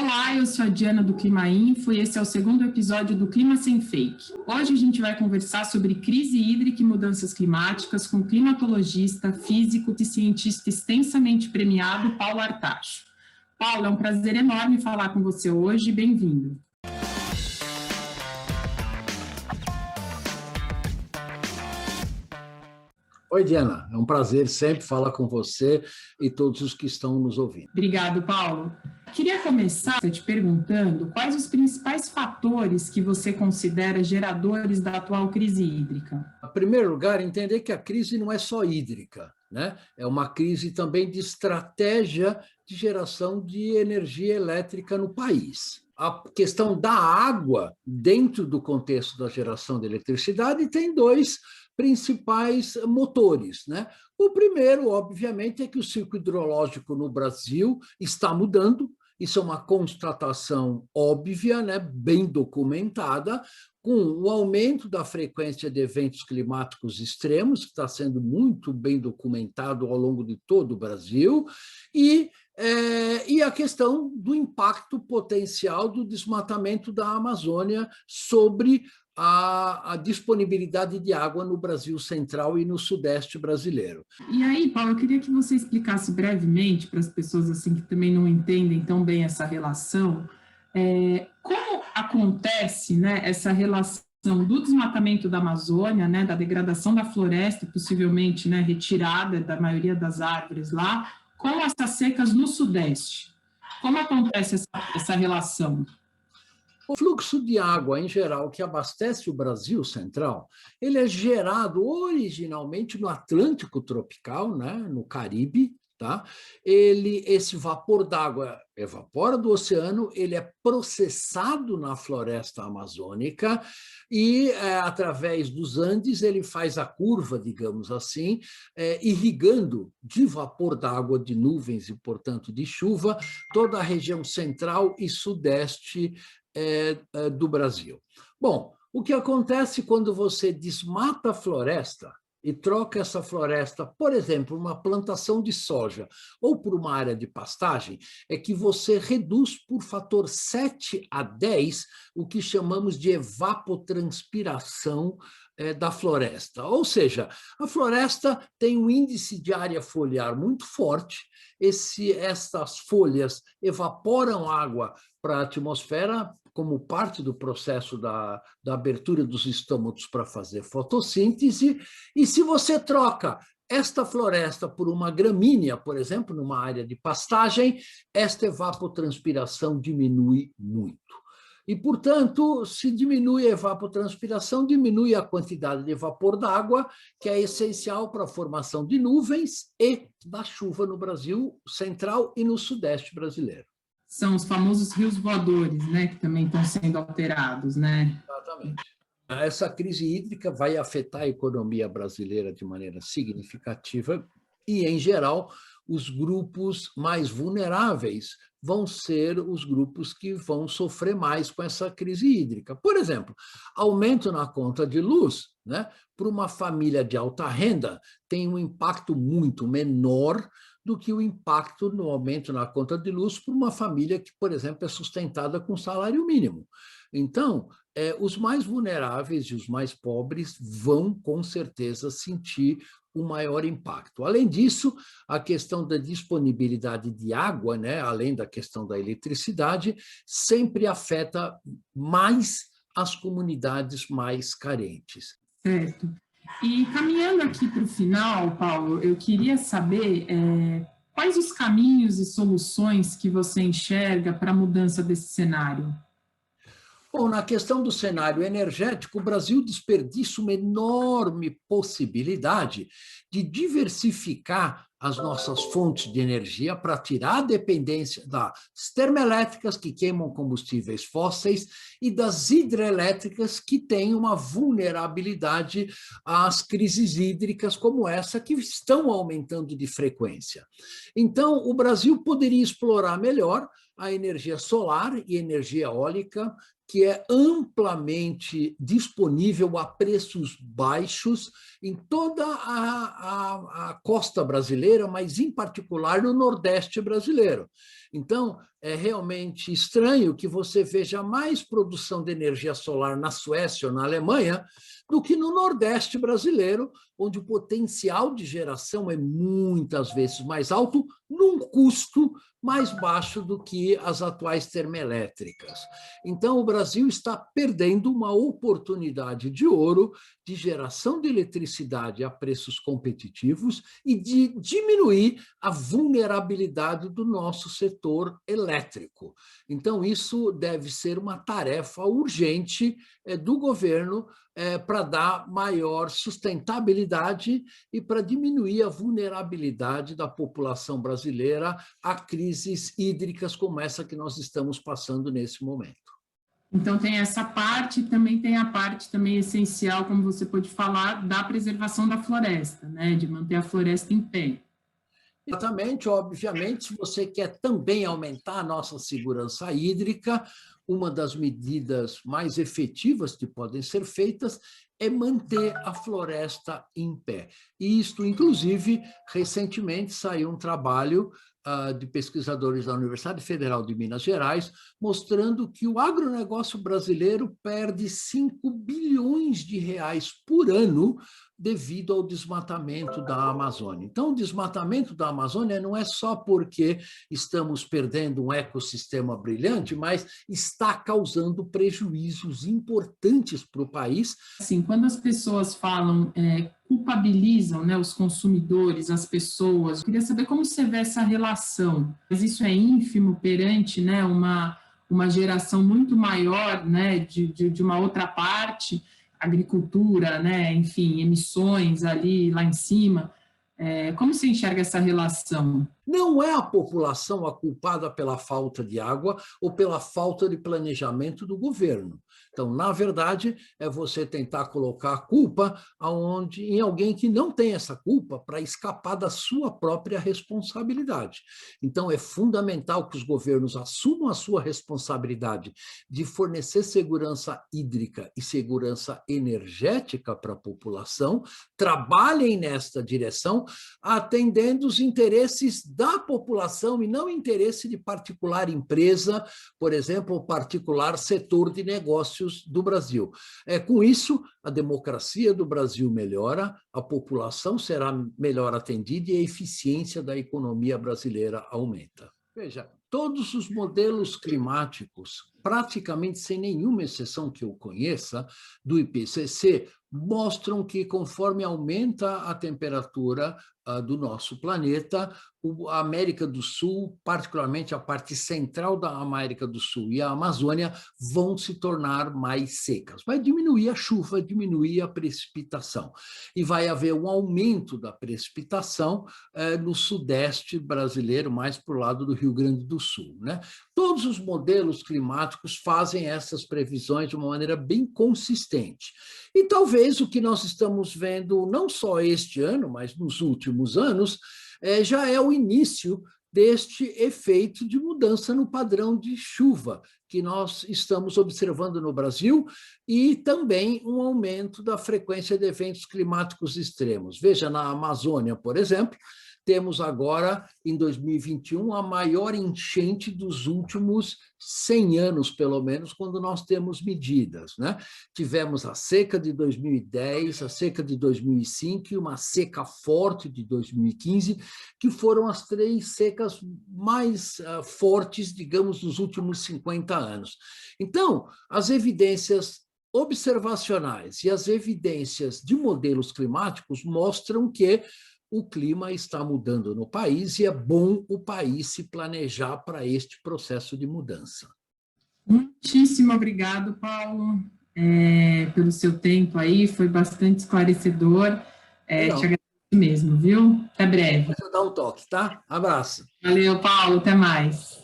Olá, eu sou a Diana do Clima Info e esse é o segundo episódio do Clima Sem Fake. Hoje a gente vai conversar sobre crise hídrica e mudanças climáticas com o climatologista, físico e cientista extensamente premiado, Paulo Artacho. Paulo, é um prazer enorme falar com você hoje, bem-vindo. Oi, Diana, é um prazer sempre falar com você e todos os que estão nos ouvindo. Obrigado, Paulo. Queria começar te perguntando quais os principais fatores que você considera geradores da atual crise hídrica. Em primeiro lugar, entender que a crise não é só hídrica, né? É uma crise também de estratégia de geração de energia elétrica no país. A questão da água, dentro do contexto da geração de eletricidade, tem dois principais motores, né? O primeiro, obviamente, é que o ciclo hidrológico no Brasil está mudando. Isso é uma constatação óbvia, né? Bem documentada, com o aumento da frequência de eventos climáticos extremos, que está sendo muito bem documentado ao longo de todo o Brasil, e a questão do impacto potencial do desmatamento da Amazônia sobre a disponibilidade de água no Brasil central e no sudeste brasileiro. E aí, Paulo, eu queria que você explicasse brevemente para as pessoas assim que também não entendem tão bem essa relação, como acontece, né, essa relação do desmatamento da Amazônia, né, da degradação da floresta, possivelmente, né, retirada da maioria das árvores lá, com essas secas no sudeste. Como acontece essa relação? O fluxo de água, em geral, que abastece o Brasil central, ele é gerado originalmente no Atlântico tropical, né, no Caribe, tá? Esse vapor d'água evapora do oceano, ele é processado na floresta amazônica e, através dos Andes, ele faz a curva, digamos assim, irrigando de vapor d'água, de nuvens e, portanto, de chuva, toda a região central e sudeste do Brasil. Bom, o que acontece quando você desmata a floresta e troca essa floresta, por exemplo, uma plantação de soja ou por uma área de pastagem, é que você reduz por fator 7 a 10 o que chamamos de evapotranspiração da floresta. Ou seja, a floresta tem um índice de área foliar muito forte, essas folhas evaporam água para a atmosfera como parte do processo da abertura dos estômatos para fazer fotossíntese, e se você troca esta floresta por uma gramínea, por exemplo, numa área de pastagem, esta evapotranspiração diminui muito. E, portanto, se diminui a evapotranspiração, diminui a quantidade de vapor d'água, que é essencial para a formação de nuvens e da chuva no Brasil central e no sudeste brasileiro. São os famosos rios voadores, né, que também estão sendo alterados, né? Exatamente. Essa crise hídrica vai afetar a economia brasileira de maneira significativa e, em geral, os grupos mais vulneráveis vão ser os grupos que vão sofrer mais com essa crise hídrica. Por exemplo, aumento na conta de luz, né, para uma família de alta renda tem um impacto muito menor do que o impacto no aumento na conta de luz para uma família que, por exemplo, é sustentada com salário mínimo. Então, os mais vulneráveis e os mais pobres vão, com certeza, sentir o maior impacto. Além disso, a questão da disponibilidade de água, né, além da questão da eletricidade, sempre afeta mais as comunidades mais carentes. Certo. E caminhando aqui para o final, Paulo, eu queria saber quais os caminhos e soluções que você enxerga para a mudança desse cenário? Bom, na questão do cenário energético, o Brasil desperdiça uma enorme possibilidade de diversificar as nossas fontes de energia para tirar a dependência das termoelétricas, que queimam combustíveis fósseis, e das hidrelétricas, que têm uma vulnerabilidade às crises hídricas como essa, que estão aumentando de frequência. Então, o Brasil poderia explorar melhor a energia solar e energia eólica, que é amplamente disponível a preços baixos em toda a costa brasileira, mas em particular no Nordeste brasileiro. Então, é realmente estranho que você veja mais produção de energia solar na Suécia ou na Alemanha do que no Nordeste brasileiro, onde o potencial de geração é muitas vezes mais alto, num custo mais baixo do que as atuais termoelétricas. Então, o Brasil está perdendo uma oportunidade de ouro de geração de eletricidade a preços competitivos e de diminuir a vulnerabilidade do nosso setor elétrico. Então, isso deve ser uma tarefa urgente do governo para dar maior sustentabilidade e para diminuir a vulnerabilidade da população brasileira a crises hídricas como essa que nós estamos passando nesse momento. Então, tem essa parte, também tem a parte também essencial, como você pode falar, da preservação da floresta, né? De manter a floresta em pé. Exatamente, obviamente, se você quer também aumentar a nossa segurança hídrica, uma das medidas mais efetivas que podem ser feitas é manter a floresta em pé. E isto, inclusive, recentemente saiu um trabalho de pesquisadores da Universidade Federal de Minas Gerais, mostrando que o agronegócio brasileiro perde 5 bilhões de reais por ano devido ao desmatamento da Amazônia. Então, o desmatamento da Amazônia não é só porque estamos perdendo um ecossistema brilhante, mas está causando prejuízos importantes para o país. Assim, quando as pessoas falam, culpabilizam, né, os consumidores, as pessoas, eu queria saber como você vê essa relação. Mas isso é ínfimo perante, né, uma geração muito maior, né, de uma outra parte, agricultura, né, enfim, emissões ali lá em cima. Como você enxerga essa relação? Não é a população a culpada pela falta de água ou pela falta de planejamento do governo. Então, na verdade, é você tentar colocar a culpa em alguém que não tem essa culpa para escapar da sua própria responsabilidade. Então, é fundamental que os governos assumam a sua responsabilidade de fornecer segurança hídrica e segurança energética para a população, trabalhem nesta direção, atendendo os interesses da população e não interesse de particular empresa, por exemplo, ou particular setor de negócios do Brasil. Com isso, a democracia do Brasil melhora, a população será melhor atendida e a eficiência da economia brasileira aumenta. Veja, todos os modelos climáticos, praticamente sem nenhuma exceção que eu conheça, do IPCC, mostram que conforme aumenta a temperatura do nosso planeta, a América do Sul, particularmente a parte central da América do Sul e a Amazônia, vão se tornar mais secas. Vai diminuir a chuva, vai diminuir a precipitação. E vai haver um aumento da precipitação no sudeste brasileiro, mais para o lado do Rio Grande do Sul, né? Todos os modelos climáticos fazem essas previsões de uma maneira bem consistente. E talvez o que nós estamos vendo, não só este ano, mas nos últimos anos, já é o início deste efeito de mudança no padrão de chuva que nós estamos observando no Brasil e também um aumento da frequência de eventos climáticos extremos. Veja, na Amazônia, por exemplo, temos agora, em 2021, a maior enchente dos últimos 100 anos, pelo menos, quando nós temos medidas, né? Tivemos a seca de 2010, a seca de 2005 e uma seca forte de 2015, que foram as 3 secas mais fortes, digamos, dos últimos 50 anos. Então, as evidências observacionais e as evidências de modelos climáticos mostram que o clima está mudando no país e é bom o país se planejar para este processo de mudança. Muitíssimo obrigado, Paulo, pelo seu tempo aí, foi bastante esclarecedor. Te agradeço mesmo, viu? Até breve. Deixa eu dar um toque, tá? Abraço. Valeu, Paulo, até mais.